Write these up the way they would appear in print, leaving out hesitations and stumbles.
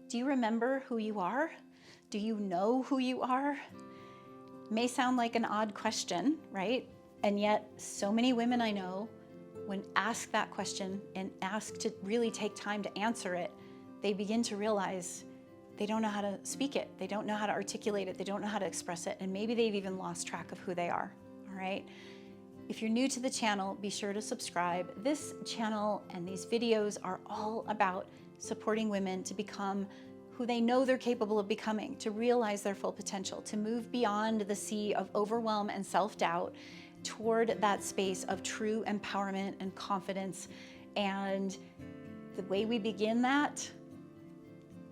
Do you remember who you are? Do you know who you are? May sound like an odd question, right? And yet so many women I know, when asked that question and asked to really take time to answer it, they begin to realize they don't know how to speak it. They don't know how to articulate it. They don't know how to express it. And maybe they've even lost track of who they are, all right? If you're new to the channel, be sure to subscribe. This channel and these videos are all about supporting women to become who they know they're capable of becoming, to realize their full potential, to move beyond the sea of overwhelm and self-doubt toward that space of true empowerment and confidence. And the way we begin that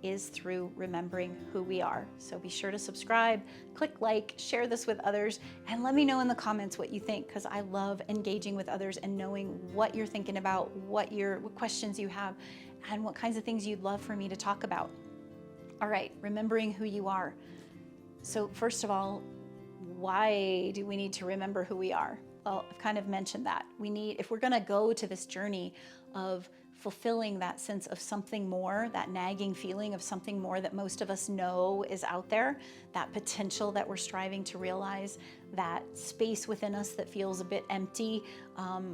is through remembering who we are. So be sure to subscribe, click like, share this with others, and let me know in the comments what you think, because I love engaging with others and knowing what you're thinking about, what questions you have, and what kinds of things you'd love for me to talk about. All right, remembering who you are. So first of all, why do we need to remember who we are? Well, I've kind of mentioned that. If we're gonna go to this journey of fulfilling that sense of something more, that nagging feeling of something more that most of us know is out there, that potential that we're striving to realize, that space within us that feels a bit empty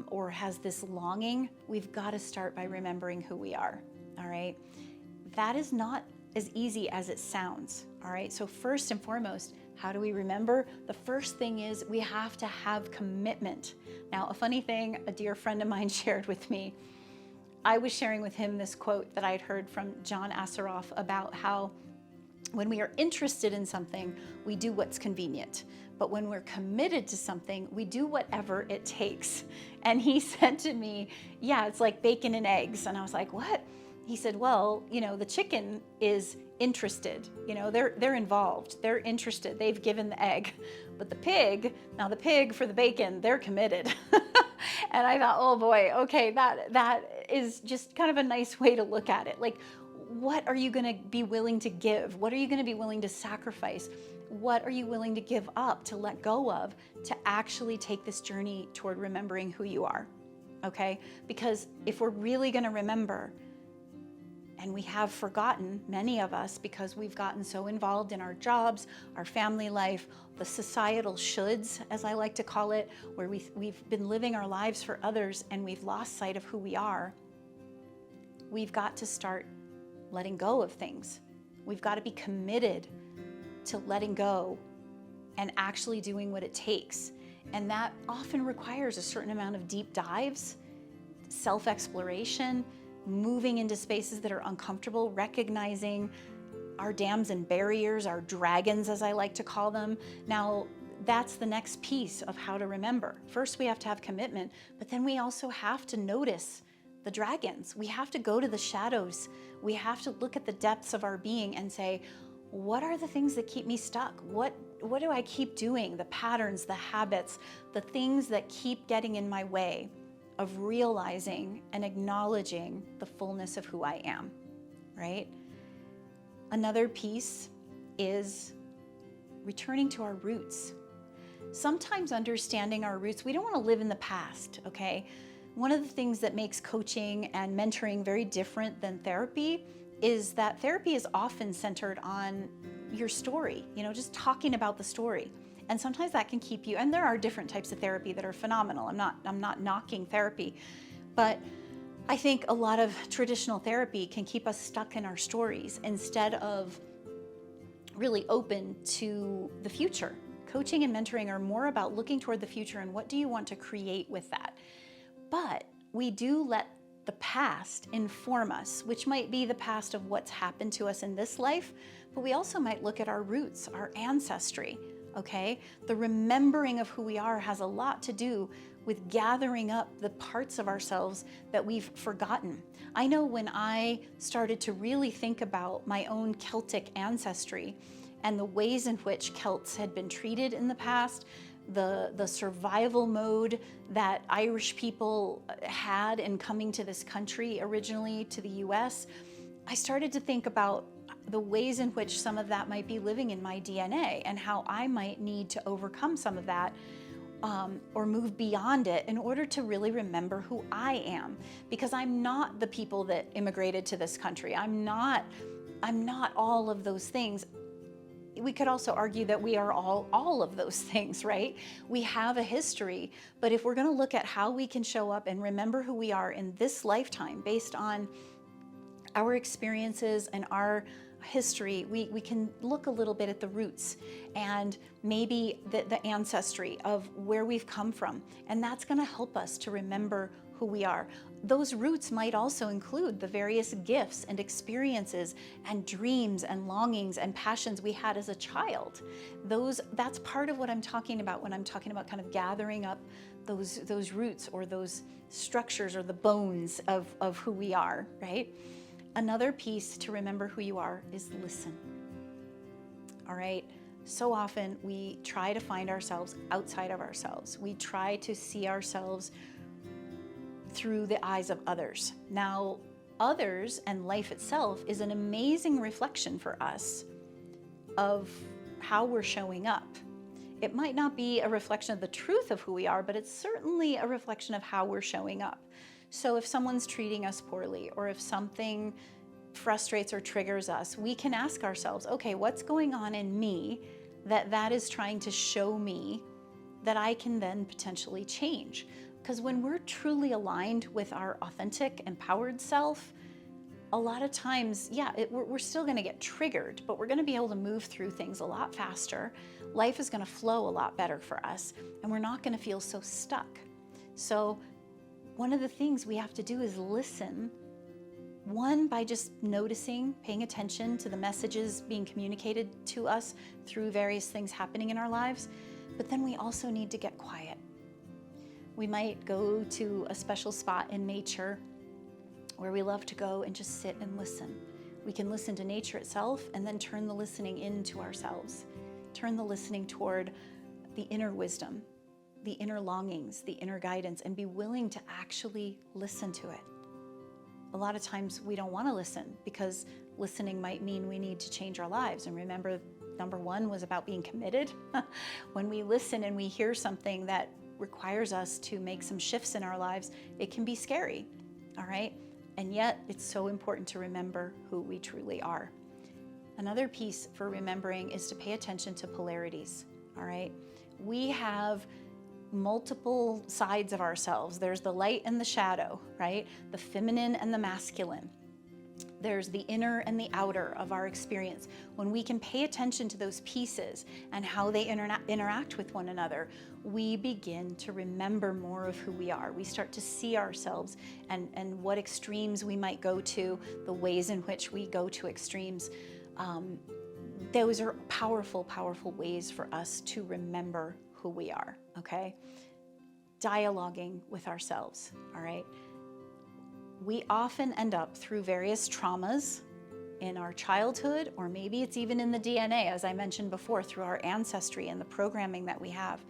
or has this longing, we've got to start by remembering who we are, all right? That is not as easy as it sounds, all right? So first and foremost, how do we remember? The first thing is we have to have commitment. Now, a funny thing a dear friend of mine shared with me, I was sharing with him this quote that I had heard from John Assaraf about how when we are interested in something, we do what's convenient. But when we're committed to something, we do whatever it takes. And he said to me, yeah, it's like bacon and eggs. And I was like, what? He said, well, the chicken is interested, they're involved, they're interested, they've given the egg. But the pig for the bacon, they're committed. And I thought, oh boy, okay, that is just kind of a nice way to look at it. Like, what are you gonna be willing to give? What are you gonna be willing to sacrifice? What are you willing to give up, to let go of, to actually take this journey toward remembering who you are, okay? Because if we're really gonna remember, and we have forgotten, many of us, because we've gotten so involved in our jobs, our family life, the societal shoulds, as I like to call it, where we've been living our lives for others and we've lost sight of who we are. We've got to start letting go of things. We've got to be committed to letting go and actually doing what it takes. And that often requires a certain amount of deep dives, self-exploration, moving into spaces that are uncomfortable, recognizing our dams and barriers, our dragons, as I like to call them. Now, that's the next piece of how to remember. First, we have to have commitment, but then we also have to notice the dragons. We have to go to the shadows. We have to look at the depths of our being and say, what are the things that keep me stuck? What do I keep doing? The patterns, the habits, the things that keep getting in my way of realizing and acknowledging the fullness of who I am, right? Another piece is returning to our roots. Sometimes understanding our roots, we don't want to live in the past, okay? One of the things that makes coaching and mentoring very different than therapy is that therapy is often centered on your story, just talking about the story. And sometimes that can keep you, and there are different types of therapy that are phenomenal. I'm not knocking therapy, but I think a lot of traditional therapy can keep us stuck in our stories instead of really open to the future. Coaching and mentoring are more about looking toward the future and what do you want to create with that. But we do let the past inform us, which might be the past of what's happened to us in this life, but we also might look at our roots, our ancestry. Okay, the remembering of who we are has a lot to do with gathering up the parts of ourselves that we've forgotten. I know when I started to really think about my own Celtic ancestry and the ways in which Celts had been treated in the past, the survival mode that Irish people had in coming to this country, originally to the US, I started to think about the ways in which some of that might be living in my DNA and how I might need to overcome some of that or move beyond it in order to really remember who I am. Because I'm not the people that immigrated to this country. I'm not I'm not all of those things. We could also argue that we are all of those things, right? We have a history, but if we're going to look at how we can show up and remember who we are in this lifetime based on our experiences and our history, we can look a little bit at the roots and maybe the ancestry of where we've come from. And that's going to help us to remember who we are. Those roots might also include the various gifts and experiences and dreams and longings and passions we had as a child. That's part of what I'm talking about when I'm talking about kind of gathering up those roots or those structures or the bones of who we are, right? Another piece to remember who you are is listen. All right? So often we try to find ourselves outside of ourselves. We try to see ourselves through the eyes of others. Now, others and life itself is an amazing reflection for us of how we're showing up. It might not be a reflection of the truth of who we are, but it's certainly a reflection of how we're showing up. So if someone's treating us poorly, or if something frustrates or triggers us, we can ask ourselves, okay, what's going on in me that is trying to show me that I can then potentially change? Because when we're truly aligned with our authentic, empowered self, a lot of times, we're still going to get triggered, but we're going to be able to move through things a lot faster. Life is going to flow a lot better for us, and we're not going to feel so stuck. So one of the things we have to do is listen. One, by just noticing, paying attention to the messages being communicated to us through various things happening in our lives. But then we also need to get quiet. We might go to a special spot in nature where we love to go and just sit and listen. We can listen to nature itself and then turn the listening into ourselves. Turn the listening toward the inner wisdom, the inner longings, the inner guidance, and be willing to actually listen to it. A lot of times we don't want to listen because listening might mean we need to change our lives. And remember, number one was about being committed. When we listen and we hear something that requires us to make some shifts in our lives, it can be scary, all right? And yet it's so important to remember who we truly are. Another piece for remembering is to pay attention to polarities, all right? We have multiple sides of ourselves. There's the light and the shadow, right? The feminine and the masculine. There's the inner and the outer of our experience. When we can pay attention to those pieces and how they interact with one another, we begin to remember more of who we are. We start to see ourselves and what extremes we might go to, the ways in which we go to extremes. Those are powerful, powerful ways for us to remember who we are, okay? Dialoguing with ourselves, all right? We often end up through various traumas in our childhood, or maybe it's even in the DNA, as I mentioned before, through our ancestry and the programming that we have.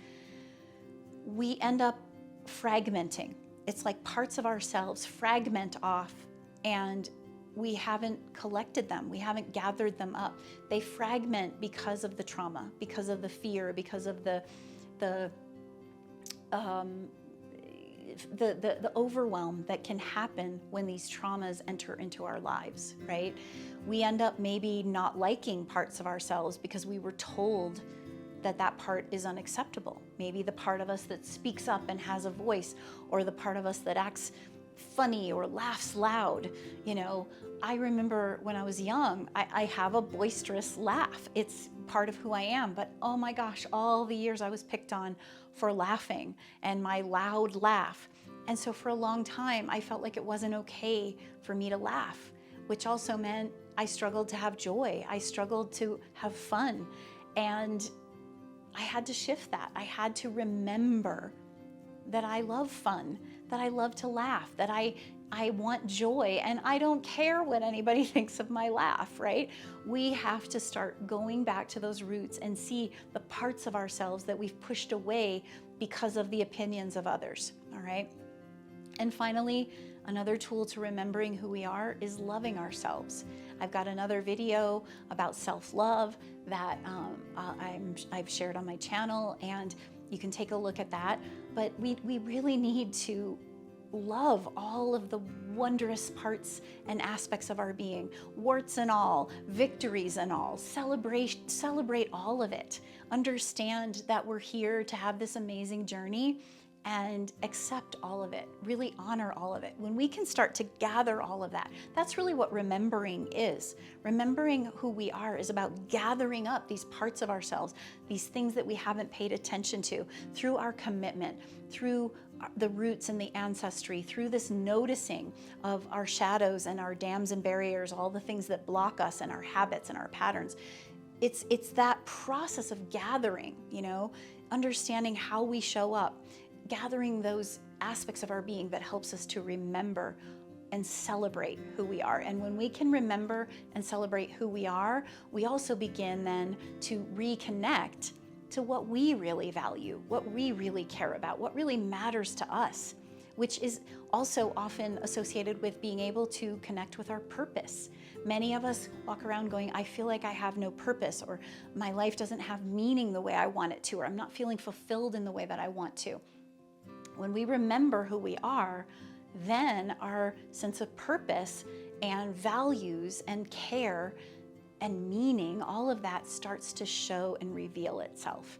We end up fragmenting. It's like parts of ourselves fragment off, and we haven't collected them. We haven't gathered them up. They fragment because of the trauma, because of the fear, because of the overwhelm that can happen when these traumas enter into our lives, right? We end up maybe not liking parts of ourselves because we were told that part is unacceptable. Maybe the part of us that speaks up and has a voice, or the part of us that acts funny or laughs loud. You know, I remember when I was young, I have a boisterous laugh. It's part of who I am, but oh my gosh, all the years I was picked on for laughing and my loud laugh. And so for a long time, I felt like it wasn't okay for me to laugh, which also meant I struggled to have joy. I struggled to have fun. And I had to shift that. I had to remember that I love fun, that I love to laugh, that I want joy, and I don't care what anybody thinks of my laugh, right? We have to start going back to those roots and see the parts of ourselves that we've pushed away because of the opinions of others, all right? And finally, another tool to remembering who we are is loving ourselves. I've got another video about self-love that I've shared on my channel, and you can take a look at that. But we really need to love all of the wondrous parts and aspects of our being, warts and all, victories and all. Celebrate all of it. Understand that we're here to have this amazing journey and accept all of it. Really honor all of it. When we can start to gather all of that, that's really what remembering is. Remembering who we are is about gathering up these parts of ourselves, these things that we haven't paid attention to, through our commitment, through the roots and the ancestry, through this noticing of our shadows and our dams and barriers, all the things that block us and our habits and our patterns. It's that process of gathering, understanding how we show up, gathering those aspects of our being that helps us to remember and celebrate who we are. And when we can remember and celebrate who we are, we also begin then to reconnect to what we really value, what we really care about, what really matters to us, which is also often associated with being able to connect with our purpose. Many of us walk around going, I feel like I have no purpose, or my life doesn't have meaning the way I want it to, or I'm not feeling fulfilled in the way that I want to. When we remember who we are, then our sense of purpose and values and care and meaning, all of that starts to show and reveal itself.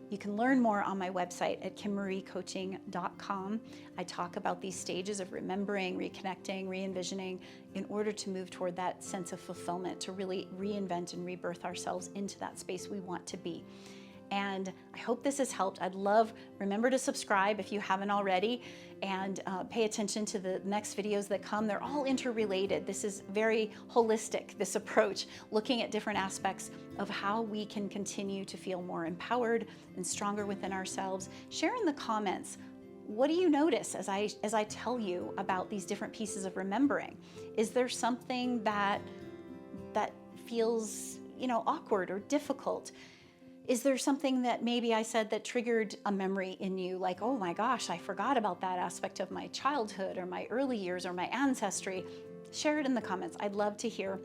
You can learn more on my website at kimmariecoaching.com. I talk about these stages of remembering, reconnecting, re-envisioning in order to move toward that sense of fulfillment, to really reinvent and rebirth ourselves into that space we want to be. And I hope this has helped. Remember to subscribe if you haven't already, and pay attention to the next videos that come. They're all interrelated. This is very holistic, this approach, looking at different aspects of how we can continue to feel more empowered and stronger within ourselves. Share in the comments, what do you notice as I tell you about these different pieces of remembering? Is there something that feels, awkward or difficult? Is there something that maybe I said that triggered a memory in you, like, oh my gosh, I forgot about that aspect of my childhood or my early years or my ancestry? Share it in the comments. I'd love to hear.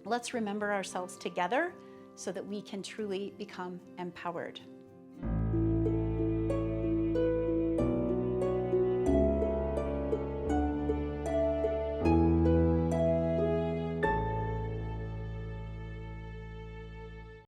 Let's remember ourselves together so that we can truly become empowered.